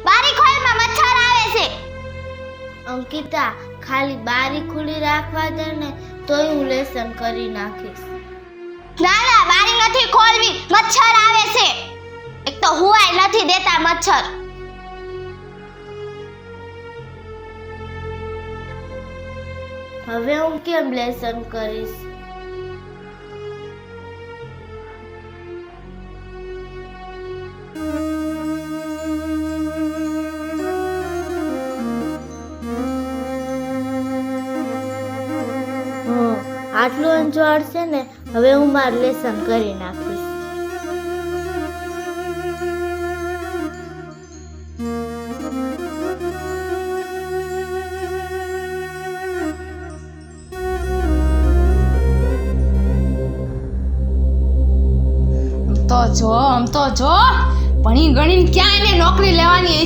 બારી ખોલમાં મચ્છર આવે છે. અંકિતા, ખાલી બારી ખુલ્લી રાખવા દે ને તોય હું લેસન કરી નાખીશ. ના ના, બારી નથી ખોલવી, મચ્છર આવે છે. એક તો હુવાય નથી દેતા મચ્છર. હવે હું કેમ લેસન કરીશ? આટલું અંજવાળ છે ને, હવે હું મારું લેસન કરી નાખીશ. આમ તો જો ભણી ગણીને ક્યાં એને નોકરી લેવાની હશે.